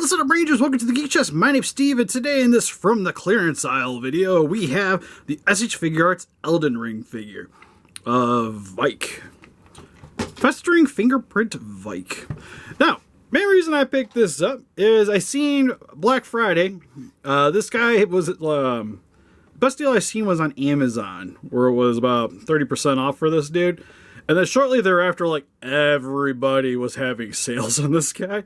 What's up, Rangers? Welcome to the Geek Chest. My name's Steve, and today in this From the Clearance Aisle video, we have the SH Figuarts Elden Ring figure of Vyke. Festering Fingerprint Vyke. Now, main reason I picked this up is I seen Black Friday. This guy was, best deal I seen was on Amazon, where it was about 30% off for this dude. And then shortly thereafter, like, everybody was having sales on this guy.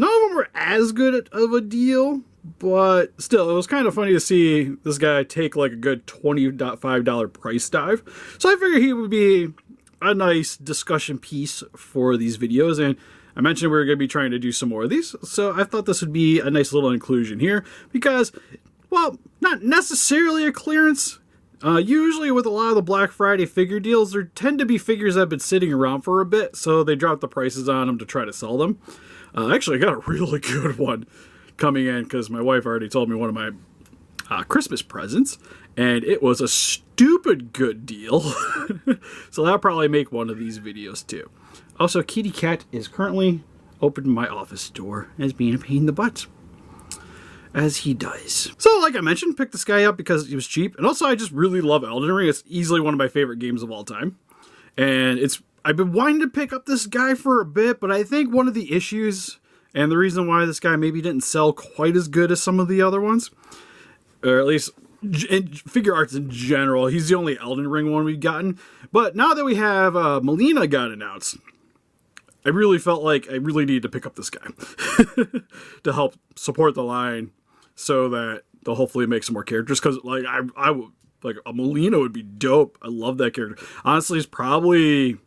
None of them were as good of a deal, but still, it was kind of funny to see this guy take like a good $25 price dive. So I figured he would be a nice discussion piece for these videos, and I mentioned we were going to be trying to do some more of these, so I thought this would be a nice little inclusion here, because, well, not necessarily a clearance. Usually with a lot of the Black Friday figure deals, there tend to be figures that have been sitting around for a bit, so they drop the prices on them to try to sell them. Actually, I got a really good one coming in because my wife already told me one of my Christmas presents, and it was a stupid good deal. So that'll probably make one of these videos too. Also, Kitty Cat is currently opening my office door as being a pain in the butt, as he does. So, like I mentioned, picked this guy up because he was cheap, and also I just really love Elden Ring. It's easily one of my favorite games of all time, and I've been wanting to pick up this guy for a bit, but I think one of the issues, and the reason why this guy maybe didn't sell quite as good as some of the other ones, or at least in Figuarts in general, he's the only Elden Ring one we've gotten. But now that we have Melina got announced, I really felt like I really needed to pick up this guy to help support the line, so that they'll hopefully make some more characters. Because like I would like a Melina would be dope. I love that character. Honestly, he's probably,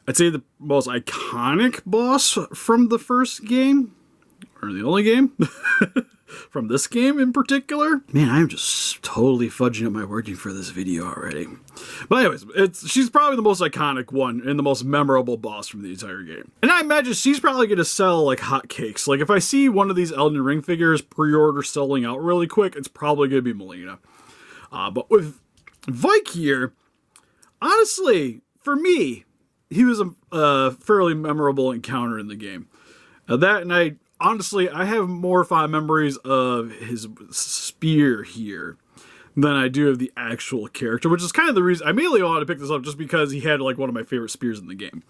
I'd say, the most iconic boss from the first game, or the only game, from this game in particular. Man, I'm just totally fudging up my wording for this video already. But anyways, she's probably the most iconic one and the most memorable boss from the entire game. And I imagine she's probably going to sell like hotcakes. Like if I see one of these Elden Ring figures pre-order selling out really quick, it's probably going to be Melina. But with Vyke here, honestly, for me, he was a fairly memorable encounter in the game. That, and I have more fond memories of his spear here than I do of the actual character, which is kind of the reason I mainly wanted to pick this up, just because he had like one of my favorite spears in the game.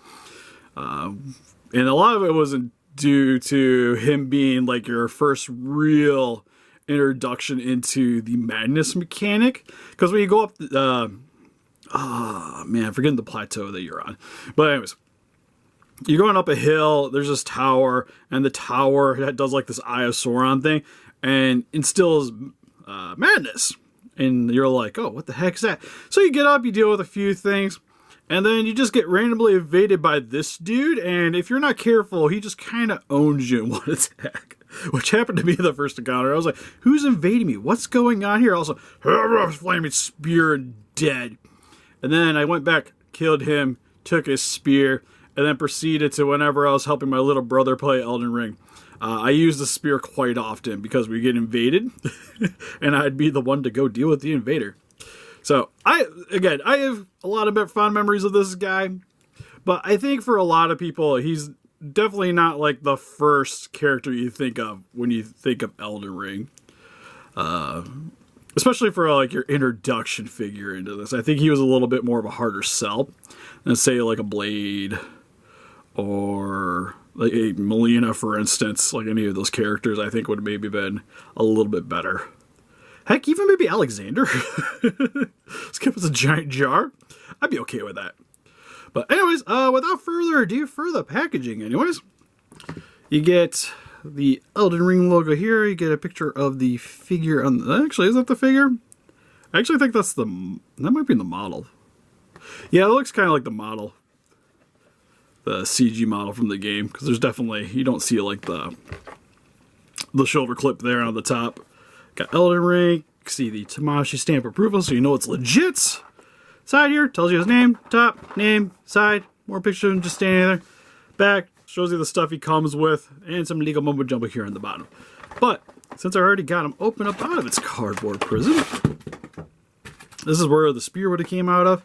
And a lot of it wasn't due to him being like your first real introduction into the madness mechanic, because when you go up man, I'm forgetting the plateau that you're on. But anyways, you're going up a hill, there's this tower, and the tower does like this Eye of Sauron thing, and instills madness. And you're like, oh, what the heck is that? So you get up, you deal with a few things, and then you just get randomly invaded by this dude, and if you're not careful, he just kind of owns you in one attack. Which happened to be the first encounter. I was like, who's invading me? What's going on here? Also, flaming spear and dead. And then I went back, killed him, took his spear, and then proceeded to, whenever I was helping my little brother play Elden Ring, I use the spear quite often because we get invaded, and I'd be the one to go deal with the invader. So, I have a lot of fond memories of this guy, but I think for a lot of people, he's definitely not like the first character you think of when you think of Elden Ring. Especially for like your introduction figure into this. I think he was a little bit more of a harder sell than, say, like a Blade or like a Melina, for instance. Like any of those characters, I think would have maybe been a little bit better. Heck, even maybe Alexander. Let's give us a giant jar. I'd be okay with that. But anyways, without further ado, for the packaging anyways, you get the Elden Ring logo here. You get a picture of the figure on the, actually, is that the figure? I actually think that might be the model. Yeah, it looks kind of like the model. The CG model from the game, because there's definitely, you don't see like the shoulder clip there on the top. Got Elden Ring, see the Tamashi stamp approval, so you know it's legit. Side here tells you his name, top, name, side, more pictures of him just standing there. Back shows you the stuff he comes with, and some legal mumbo jumbo here on the bottom. But since I already got him open up out of its cardboard prison, this is where the spear would have came out of.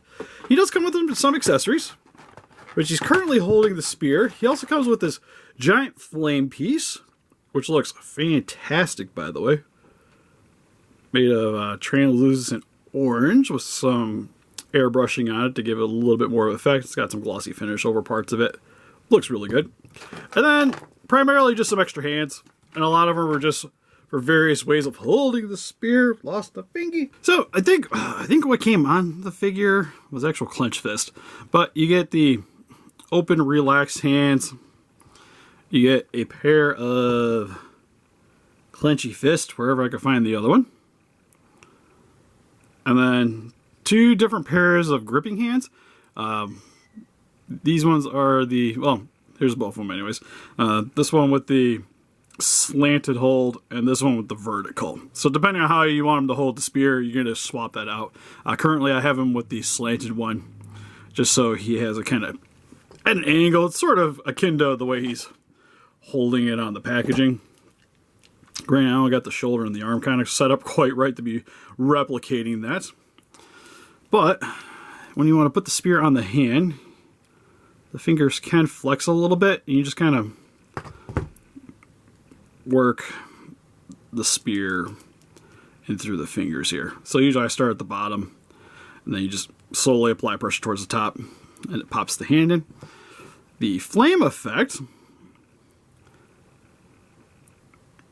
He does come with some accessories. which he's currently holding the spear. He also comes with this giant flame piece, which looks fantastic, by the way. Made of translucent orange with some airbrushing on it to give it a little bit more of effect. It's got some glossy finish over parts of it. Looks really good. And then primarily just some extra hands, and a lot of them are just for various ways of holding the spear. Lost the fingy. So I think what came on the figure was actual clench fist, but you get the open, relaxed hands. You get a pair of clenchy fist wherever I can find the other one, and then 2 different pairs of gripping hands. These ones are the, well, here's both of them anyways. This one with the slanted hold, and this one with the vertical. So depending on how you want him to hold the spear, you're going to swap that out. Currently I have him with the slanted one, just so he has a kind of, at an angle. It's sort of akin to the way he's holding it on the packaging. Granted, I only got the shoulder and the arm kind of set up quite right to be replicating that. But when you want to put the spear on the hand, the fingers can flex a little bit, and you just kind of work the spear in through the fingers here. So usually I start at the bottom, and then you just slowly apply pressure towards the top, and it pops the hand in. The flame effect,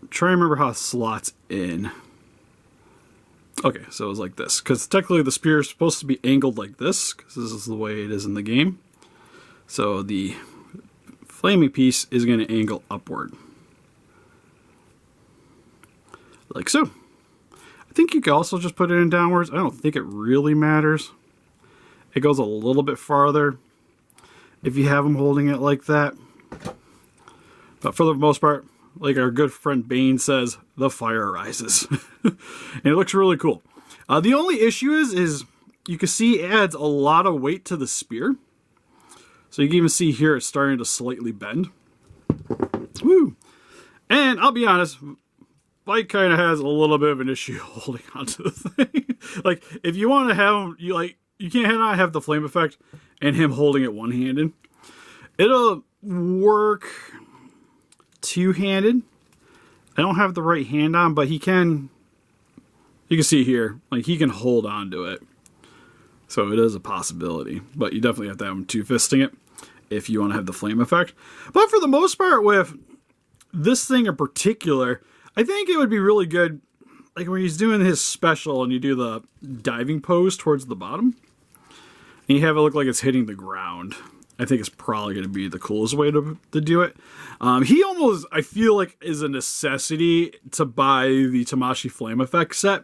try and remember how it slots in. Okay, so it was like this, because technically the spear is supposed to be angled like this, because this is the way it is in the game. So the flaming piece is going to angle upward, like so. I think you can also just put it in downwards. I don't think it really matters. It goes a little bit farther if you have them holding it like that. But for the most part, like our good friend Bane says, the fire rises. And it looks really cool. The only issue is you can see it adds a lot of weight to the spear. So you can even see here it's starting to slightly bend. Woo! And I'll be honest, Vyke kind of has a little bit of an issue holding onto the thing. Like, if you want to have him, you can't not have the flame effect and him holding it one-handed. It'll work two-handed. I don't have the right hand on, but he can, you can see here, like, he can hold on to it. So it is a possibility, but you definitely have to have him two-fisting it if you want to have the flame effect. But for the most part, with this thing in particular, I think it would be really good, like when he's doing his special and you do the diving pose towards the bottom, and you have it look like it's hitting the ground. I think it's probably going to be the coolest way to do it. He almost, I feel like, is a necessity to buy the Tamashii Flame Effect set.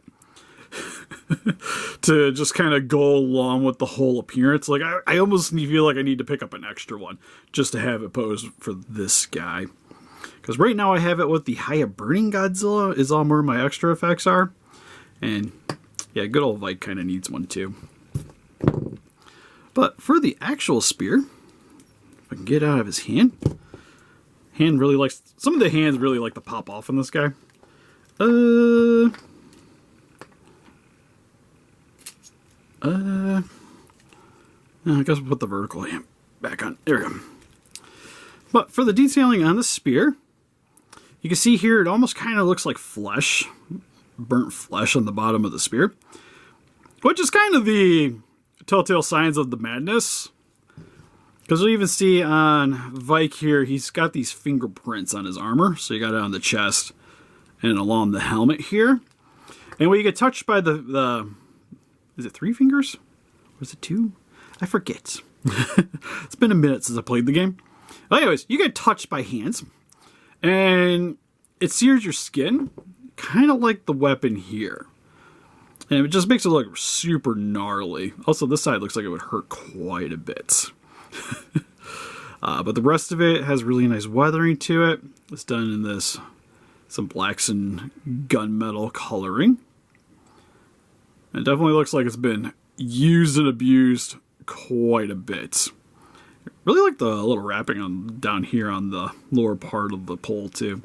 To just kind of go along with the whole appearance. Like, I almost feel like I need to pick up an extra one just to have it posed for this guy. Because right now I have it with the High Burning Godzilla is all where my extra effects are. And yeah, good old Vyke kind of needs one too. But for the actual spear, if I can get out of his hand. Hand really likes, some of the hands really like to pop off on this guy. I guess we'll put the vertical hand back on. There we go. But for the detailing on the spear, you can see here it almost kind of looks like flesh, burnt flesh on the bottom of the spear, which is kind of the telltale signs of the madness. Because you'll even see on Vyke here, he's got these fingerprints on his armor. So you got it on the chest and along the helmet here. And when you get touched by the is it 3 fingers? Or is it 2? I forget. It's been a minute since I played the game. Well, anyways, you get touched by hands. And it sears your skin. Kind of like the weapon here. And it just makes it look super gnarly. Also, this side looks like it would hurt quite a bit. But the rest of it has really nice weathering to it. It's done in this, some blacks and gunmetal coloring. It definitely looks like it's been used and abused quite a bit. Really like the little wrapping on down here on the lower part of the pole too.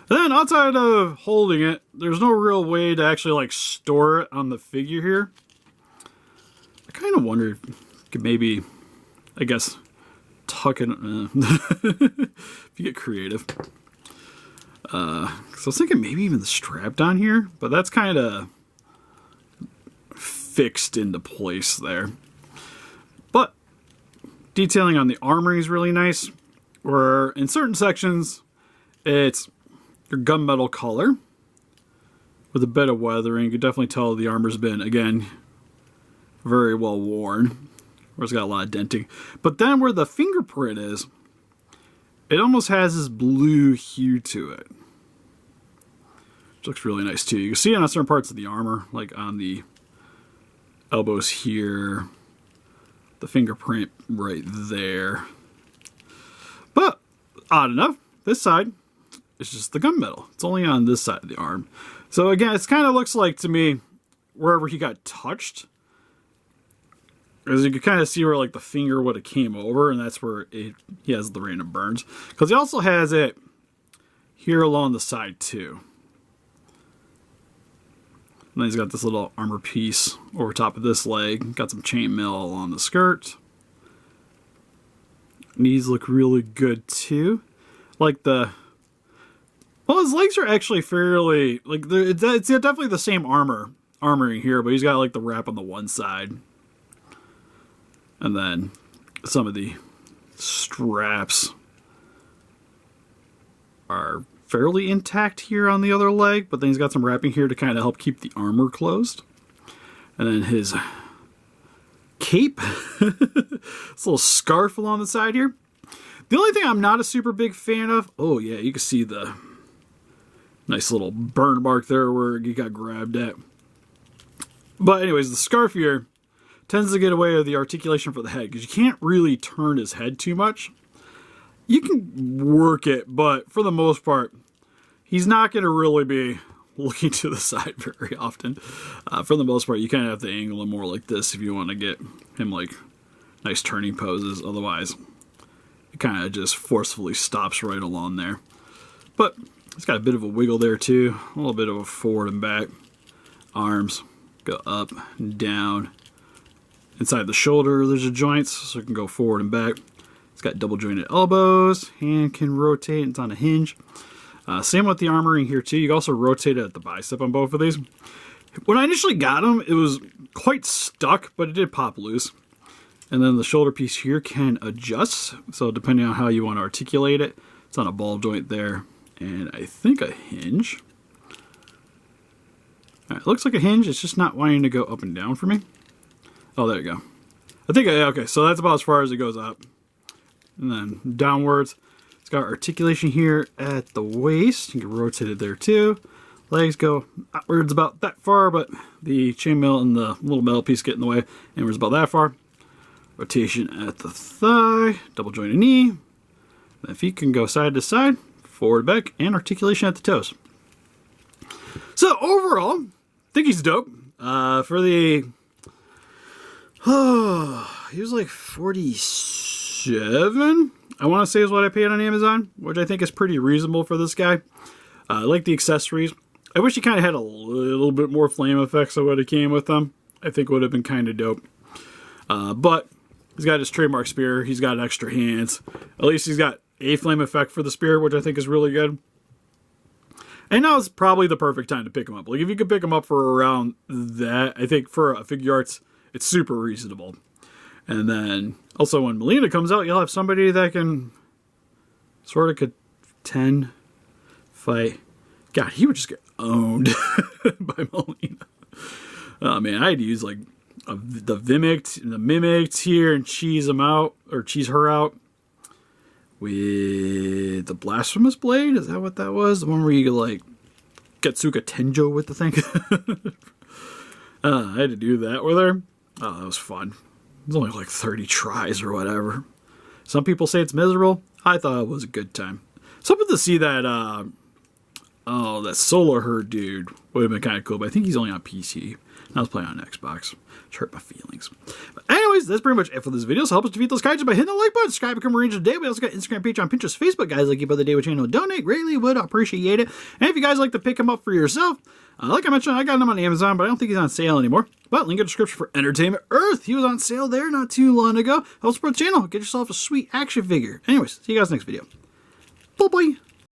Then outside of holding it, there's no real way to actually like store it on the figure here. I kind of wonder if you could maybe I guess, tuck it, if you get creative. So I was thinking maybe even the strap down here, but that's kind of fixed into place there. But detailing on the armory is really nice, where in certain sections it's your gunmetal color with a bit of weathering. You can definitely tell the armor's been, again, very well worn, where it's got a lot of denting. But then where the fingerprint is, it almost has this blue hue to it, which looks really nice too. You can see it on certain parts of the armor, like on the elbows here, the fingerprint right there. But odd enough, this side is just the gunmetal. It's only on this side of the arm. So again, it kind of looks like to me wherever he got touched, as you can kind of see where like the finger would have came over, and that's where he has the random burns. Because he also has it here along the side too. And then he's got this little armor piece over top of this leg. Got some chainmail on the skirt. Knees look really good too. Like the... Well, his legs are actually fairly... Like, it's definitely the same armoring here, but he's got like the wrap on the one side. And then some of the straps are fairly intact here on the other leg, but then he's got some wrapping here to kind of help keep the armor closed. And then his cape, this little scarf along the side here. The only thing I'm not a super big fan of, oh yeah, you can see the nice little burn mark there where he got grabbed at. But anyways, the scarf here tends to get away with the articulation for the head, because you can't really turn his head too much. You can work it, but for the most part, he's not going to really be looking to the side very often. For the most part, you kind of have to angle him more like this if you want to get him like nice turning poses. Otherwise, it kind of just forcefully stops right along there. But it's got a bit of a wiggle there too. A little bit of a forward and back. Arms go up and down. Inside the shoulder, there's a joints, so it can go forward and back. It's got double jointed elbows. Hand can rotate. It's on a hinge. Same with the armoring here too. You can also rotate it at the bicep on both of these. When I initially got them, it was quite stuck, but it did pop loose. And then the shoulder piece here can adjust. So depending on how you want to articulate it, it's on a ball joint there. And I think a hinge. All right, it looks like a hinge. It's just not wanting to go up and down for me. Oh, there you go. I think, okay, so that's about as far as it goes up. And then downwards. It's got articulation here at the waist. You can rotate it there too. Legs go outwards about that far, but the chainmail and the little metal piece get in the way. Inwards about that far. Rotation at the thigh. Double jointed knee. The feet can go side to side. Forward, back, and articulation at the toes. So overall, I think he's dope. For the... he was like 47, I want to say is what I paid on Amazon, which I think is pretty reasonable for this guy. I like the accessories. I wish he kind of had a little bit more flame effects of what it came with them. I think it would have been kind of dope. But he's got his trademark spear. He's got extra hands. At least he's got a flame effect for the spear, which I think is really good. And now is probably the perfect time to pick him up. Like, if you could pick him up for around that, I think for a Figuarts, it's super reasonable. And then, also when Melina comes out, you'll have somebody that can sort of contend, fight. God, he would just get owned by Melina. Oh man, I had to use like the mimicked here and cheese him out, or cheese her out with the blasphemous blade. Is that what that was? The one where you like Getsuka Tenjo with the thing. I had to do that with her. Oh, that was fun. It was only like 30 tries or whatever. Some people say it's miserable. I thought it was a good time. Something to see that, that Solar Herd dude would have been kind of cool, but I think he's only on PC. I was playing on Xbox. Which hurt my feelings. But anyways, that's pretty much it for this video. So help us defeat those kaiju by hitting the like button, subscribe, become a ranger today. We also got Instagram, Patreon, Pinterest, Facebook. Guys, like you by the day with channel donate. Greatly would appreciate it. And if you guys like to pick them up for yourself, Like I mentioned, I got him on Amazon, but I don't think he's on sale anymore. But link in the description for Entertainment Earth. He was on sale there not too long ago. Help support the channel. Get yourself a sweet action figure. Anyways, see you guys next video. Bye-bye.